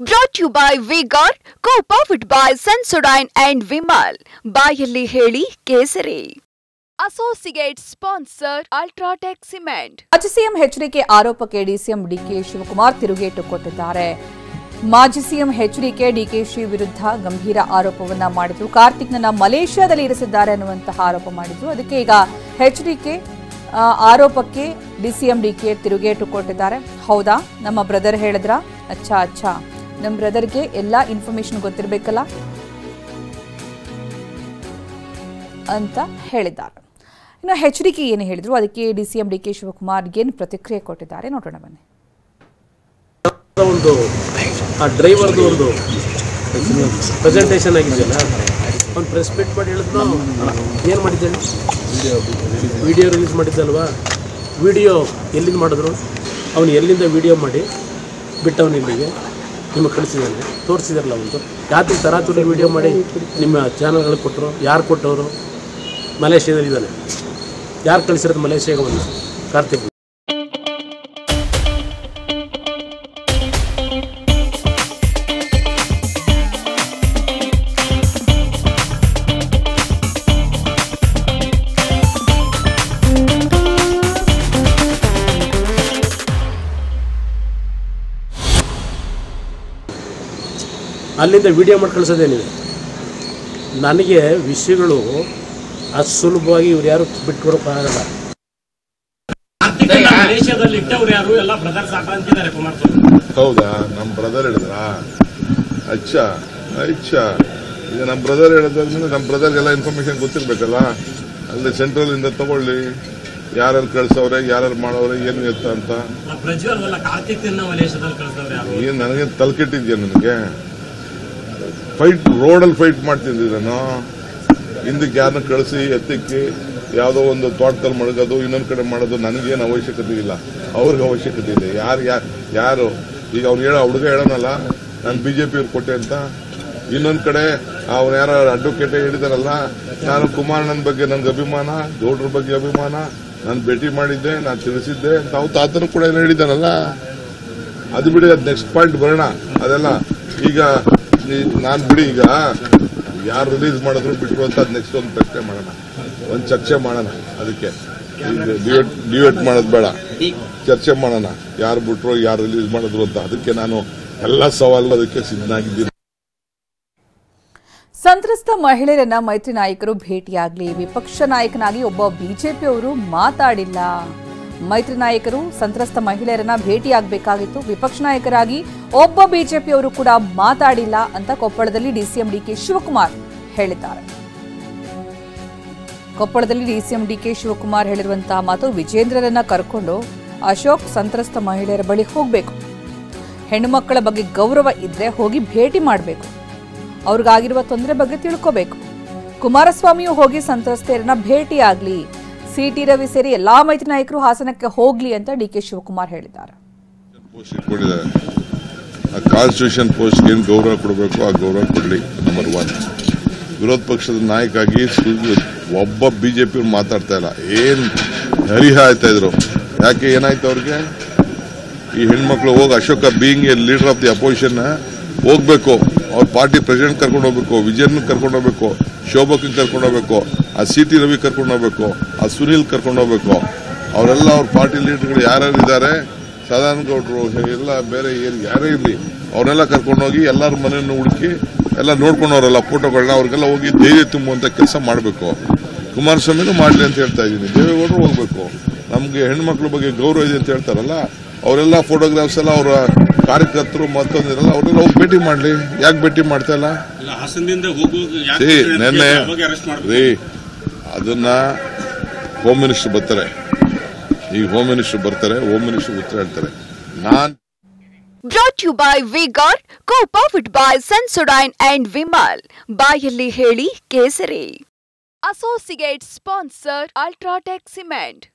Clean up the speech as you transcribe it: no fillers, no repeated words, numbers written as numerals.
Brought to you by V-Guard, co-powered by Sensodyne and Vimal. ಬಾಯಲ್ಲಿ ಹೇಳಿ ಕೇಸರಿ. Associate sponsor Ultratech Cement. ಮಾಜಿ CM HDK ಆರೋಪಕ್ಕೆ DCM DK Shivakumar ತಿರುಗೇಟು ಕೊಟ್ಟಿದ್ದಾರೆ. ಮಾಜಿ ಸಿಎಂ ಎಚ್ಡಿಕೆ ಡಿಕೆಶಿ ವಿರುದ್ಧ ಗಂಭೀರ ಆರೋಪವನ್ನ ಮಾಡಿದ್ರು. ಕಾರ್ತಿಕ್ನನ್ನ ಮಲೇಷ್ಯಾದಲ್ಲಿ ಇರಿಸಿದ್ದಾರೆ ಅನ್ನುವಂತಹ ಆರೋಪ ಮಾಡಿದ್ರು. ಅದಕ್ಕೆ ಈಗ ಎಚ್ಡಿಕೆ ಆರೋಪಕ್ಕೆ ಡಿಸಿಎಂ ಡಿಕೆ ತಿರುಗೇಟು ಕೊಟ್ಟಿದ್ದಾರೆ. ಹೌದಾ, ನಮ್ಮ ಬ್ರದರ್ ಹೇಳಿದ್ರ? ಅಚ್ಚಾ ನಮ್ಮ ಬ್ರದರ್ಗೆ ಎಲ್ಲ ಇನ್ಫಾರ್ಮೇಶನ್ ಗೊತ್ತಿರಬೇಕಲ್ಲ ಅಂತ ಹೇಳಿದ್ದಾರೆ. ಇನ್ನು ಎಚ್ಡಿಕೆ ಏನು ಹೇಳಿದ್ರು, ಅದಕ್ಕೆ ಡಿಸಿಎಂ ಡಿಕೆ ಶಿವಕುಮಾರ್ ಏನು ಪ್ರತಿಕ್ರಿಯೆ ಕೊಟ್ಟಿದ್ದಾರೆ ನೋಡೋಣ ಬನ್ನಿ. ಒಂದು ಆ ಡ್ರೈವರ್ದು ಒಂದು ಪ್ರೆಸೆಂಟೇಷನ್ ಆಗಿದೆಯಲ್ಲ, ಒಂದು ಪ್ರೆಸ್ ಮೀಟ್ ಮಾಡಿ ಹೇಳಿದ್ನು. ಏನು ಮಾಡಿದ್ದೇನೆ, ವಿಡಿಯೋ ರಿಲೀಸ್ ಮಾಡಿದ್ದಲ್ವಾ? ವಿಡಿಯೋ ಎಲ್ಲಿಂದ ಮಾಡಿದ್ರು? ಅವನು ಎಲ್ಲಿಂದ ವಿಡಿಯೋ ಮಾಡಿ ಬಿಟ್ಟವನು ಇಲ್ಲಿಗೆ ನಿಮಗೆ ಕಳಿಸಿದ್ದಾನೆ, ತೋರಿಸಿದಾರಲ್ಲ. ಒಂದು ಯಾತ್ರೆ ತರಾತುರಿ ವಿಡಿಯೋ ಮಾಡಿ ನಿಮ್ಮ ಚಾನಲ್ಗಳಿಗೆ ಕೊಟ್ಟರು. ಯಾರು ಕೊಟ್ಟವರು? ಮಲೇಷ್ಯಾದಲ್ಲಿ ಇದ್ದಾನೆ. ಯಾರು ಕಳಿಸಿರೋದು ಮಲೇಷ್ಯಾಗೆ? ಒಂದು ಕಾರ್ತಿಕ್. ಅಲ್ಲಿಂದ ವಿಡಿಯೋ ಮಾಡಿ ಕಳಿಸೋದೇನಿದೆ. ನನಗೆ ವಿಷಯಗಳು ಅಷ್ಟು ಸುಲಭವಾಗಿ ಇವ್ರು ಯಾರು ಬಿಟ್ಕೊಡೋಕ್ಕಾಗಲ್ಲ. ಹೌದಾ, ನಮ್ಮ ಬ್ರದರ್ ಹೇಳಿದ್ರ? ಅಚ್ಚಾ ಈಗ ನಮ್ಮ ಬ್ರದರ್ ಹೇಳಿದ್ರೆ ನಮ್ಮ ಬ್ರದರ್ಗೆಲ್ಲ ಇನ್ಫಾರ್ಮೇಶನ್ ಗೊತ್ತಿರ್ಬೇಕಲ್ಲ. ಅಲ್ಲಿ ಸೆಂಟ್ರಲ್ ಇಂದ ತಗೊಳ್ಳಿ, ಯಾರು ಕಳ್ಸವ್ರೆ, ಯಾರು ಮಾಡವ್ರೆ, ಏನು ಎತ್ತ ಅಂತ. ಏನ್ ನನಗೆ ತಲೆಕೆಟ್ಟಿದ್ಯಾ? ನನಗೆ ಫೈಟ್ ರೋಡಲ್ಲಿ ಫೈಟ್ ಮಾಡ್ತಿದ್ದೆ ನಾನು. ಹಿಂದಕ್ಕೆ ಯಾರನ್ನ ಕಳಿಸಿ ಎತ್ತಕ್ಕೆ ಯಾವುದೋ ಒಂದು ತೋಟದಲ್ಲಿ ಮಡಗೋದು, ಇನ್ನೊಂದು ಕಡೆ ಮಾಡೋದು ನನಗೇನು ಅವಶ್ಯಕತೆ ಇಲ್ಲ, ಅವ್ರಿಗೆ ಅವಶ್ಯಕತೆ ಇದೆ. ಯಾರು ಈಗ ಅವ್ನು ಹುಡುಗ ಹೇಳೋನಲ್ಲ, ನಾನು ಬಿಜೆಪಿ ಅವ್ರು ಕೊಟ್ಟೆ ಅಂತ. ಇನ್ನೊಂದು ಕಡೆ ಅವ್ನು ಯಾರೋ ಅಡ್ವೊಕೇಟ್ ಹೇಳಿದಾರಲ್ಲ, ನಾನು ಕುಮಾರಣ್ಣನ ಬಗ್ಗೆ ನನಗೆ ಅಭಿಮಾನ, ಗೌಡ್ರ ಬಗ್ಗೆ ಅಭಿಮಾನ, ನಾನು ಭೇಟಿ ಮಾಡಿದ್ದೆ, ನಾನು ತಿಳಿಸಿದ್ದೆ ಅಂತ ಅವ್ರು ತಾತನು ಕೂಡ ಏನೋ ಹೇಳಿದಾರಲ್ಲ. ಅದು ಬಿಡಿ, ಅದು ನೆಕ್ಸ್ಟ್ ಪಾಯಿಂಟ್ ಬರೋಣ. ಅದೆಲ್ಲ ಈಗ ನಾನು ಬಿಡಿ. ಈಗ ಯಾರು ರಿಲೀಸ್ ಮಾಡಿದ್ರು ಬಿಟ್ಟರು ಅಂತ ಅದು ನೆಕ್ಸ್ಟ್ ಒಂದು ಪ್ರಶ್ನೆ ಮಾಡೋಣ, ಒಂದು ಚರ್ಚೆ ಮಾಡೋಣ. ಅದಕ್ಕೆ ಡಿಬೇಟ್ ಮಾಡೋದು ಬೇಡ, ಚರ್ಚೆ ಮಾಡೋಣ. ಯಾರು ಬಿಟ್ರು, ಯಾರು ರಿಲೀಸ್ ಮಾಡಿದ್ರು ಅಂತ. ಅದಕ್ಕೆ ನಾನು ಎಲ್ಲ ಸವಾಲು ಅದಕ್ಕೆ ಸಿದ್ಧನಾಗಿದ್ದೀನಿ. ಸಂತ್ರಸ್ತ ಮಹಿಳೆಯರನ್ನ ಮೈತ್ರಿ ನಾಯಕರು ಭೇಟಿಯಾಗಲಿ, ವಿಪಕ್ಷ ನಾಯಕನಾಗಿ ಒಬ್ಬ ಬಿಜೆಪಿಯವರು ಮಾತಾಡಿಲ್ಲ. ಮೈತ್ರಿ ನಾಯಕರು ಸಂತ್ರಸ್ತ ಮಹಿಳೆಯರನ್ನ ಭೇಟಿಯಾಗಬೇಕಾಗಿತ್ತು, ವಿಪಕ್ಷ ನಾಯಕರಾಗಿ ಒಬ್ಬ ಬಿಜೆಪಿಯವರು ಕೂಡ ಮಾತಾಡಿಲ್ಲ ಅಂತ ಕೊಪ್ಪಳದಲ್ಲಿ ಡಿಸಿಎಂ ಡಿಕೆ ಶಿವಕುಮಾರ್ ಹೇಳಿದ್ದಾರೆ. ಕೊಪ್ಪಳದಲ್ಲಿ ಡಿಸಿಎಂ ಡಿಕೆ ಶಿವಕುಮಾರ್ ಹೇಳಿರುವಂತಹ ಮಾತು, ವಿಜೇಂದ್ರರನ್ನ ಕರ್ಕೊಂಡು ಅಶೋಕ್ ಸಂತ್ರಸ್ತ ಮಹಿಳೆಯರ ಬಳಿ ಹೋಗಬೇಕು, ಹೆಣ್ಣು ಮಕ್ಕಳ ಬಗ್ಗೆ ಗೌರವ ಇದ್ರೆ ಹೋಗಿ ಭೇಟಿ ಮಾಡಬೇಕು, ಅವ್ರಿಗಾಗಿರುವ ತೊಂದರೆ ಬಗ್ಗೆ ತಿಳ್ಕೋಬೇಕು. ಕುಮಾರಸ್ವಾಮಿಯು ಹೋಗಿ ಸಂತ್ರಸ್ತೆಯರನ್ನ ಭೇಟಿಯಾಗ್ಲಿ, ಸಿಟಿ ರವಿ ಸೇರಿ ಎಲ್ಲಾ ಮೈತ್ರಿ ನಾಯಕರು ಹಾಸನಕ್ಕೆ ಹೋಗ್ಲಿ ಅಂತ ಡಿಕೆ ಶಿವಕುಮಾರ್ ಹೇಳಿದ್ದಾರೆ. ಕಾನ್ಸ್ಟಿಟ್ಯೂಷನ್ ಪೋಸ್ಟ್ ಏನ್ ಗೌರವ ಕೊಡಬೇಕು ಆ ಗೌರವ ಕೊಡ್ಲಿ. ನಂಬರ್ 1. ವಿರೋಧ ಪಕ್ಷದ ನಾಯಕ ಆಗಿ ಒಬ್ಬ ಬಿಜೆಪಿ ಮಾತಾಡ್ತಾ ಇಲ್ಲ. ಏನ್ ಹರಿಹ ಆಯ್ತಾ ಇದ್ರು? ಯಾಕೆ ಏನಾಯ್ತು ಅವ್ರಿಗೆ? ಈ ಹೆಣ್ಮಕ್ಳು ಹೋಗಿ Ashoka being A leader of the opposition ಹೋಗ್ಬೇಕು, ಅವ್ರ ಪಾರ್ಟಿ ಪ್ರೆಸಿಡೆಂಟ್ ಕರ್ಕೊಂಡು ಹೋಗ್ಬೇಕು, ವಿಜಯನ್ ಕರ್ಕೊಂಡು ಹೋಗ್ಬೇಕು, ಶೋಭಕನ್ ಕರ್ಕೊಂಡು ಹೋಗ್ಬೇಕು, ಆ ಸಿಟಿ ರವಿ ಕರ್ಕೊಂಡು ಹೋಗ್ಬೇಕು, ಆ ಸುನೀಲ್ ಕರ್ಕೊಂಡು ಹೋಗ್ಬೇಕು. ಅವರೆಲ್ಲ ಅವ್ರ ಪಾರ್ಟಿ ಲೀಡರ್ಗಳು ಯಾರ್ಯಾರು ಇದ್ದಾರೆ, ಸದಾನಂದ ಗೌಡರು ಎಲ್ಲ ಬೇರೆ ಯಾರೇ ಇರಲಿ, ಅವ್ರನ್ನೆಲ್ಲ ಕರ್ಕೊಂಡೋಗಿ ಎಲ್ಲರ ಮನೆಯನ್ನು ಹುಡುಕಿ ಎಲ್ಲ ನೋಡ್ಕೊಂಡವ್ರಲ್ಲ ಫೋಟೋಗಳನ್ನ, ಅವ್ರಿಗೆಲ್ಲ ಹೋಗಿ ಧೈರ್ಯ ತುಂಬುವಂತ ಕೆಲಸ ಮಾಡಬೇಕು. ಕುಮಾರಸ್ವಾಮಿನೂ ಮಾಡಲಿ ಅಂತ ಹೇಳ್ತಾ ಇದ್ದೀನಿ. ದೇವೇಗೌಡರು ಹೋಗ್ಬೇಕು. ನಮ್ಗೆ ಹೆಣ್ಮಕ್ಳ ಬಗ್ಗೆ ಗೌರವ ಇದೆ ಅಂತ ಹೇಳ್ತಾರಲ್ಲ, ಅವರೆಲ್ಲ ಫೋಟೋಗ್ರಾಫ್ಸ್ ಎಲ್ಲ ಅವರ ಕಾರ್ಯಕರ್ತರು ಮತ್ತೊಂದಿರಲ್ಲ, ಅವ್ರನ್ನೆಲ್ಲ ಹೋಗಿ ಭೇಟಿ ಮಾಡಲಿ. ಯಾಕೆ ಭೇಟಿ ಮಾಡ್ತಾ ಇಲ್ಲ? ನೆನ್ನೆ ಅದನ್ನ ಹೋಮ್ ಮಿನಿಸ್ಟರ್ ಬರ್ತಾರೆ. ಈಗ ಹೋಮ್ ಮಿನಿಸ್ಟರ್ ಬರ್ತಾರೆ, ಹೋಮ್ ಮಿನಿಸ್ಟರ್ ಉತ್ತರ ಹೇಳ್ತಾರೆ. Brought to you by V-Guard, co-powered by Sensodyne and Vimal. ಬಾಯಲ್ಲಿ ಹೇಳಿ ಕೇಸರಿ. Associate sponsor Ultratech Cement.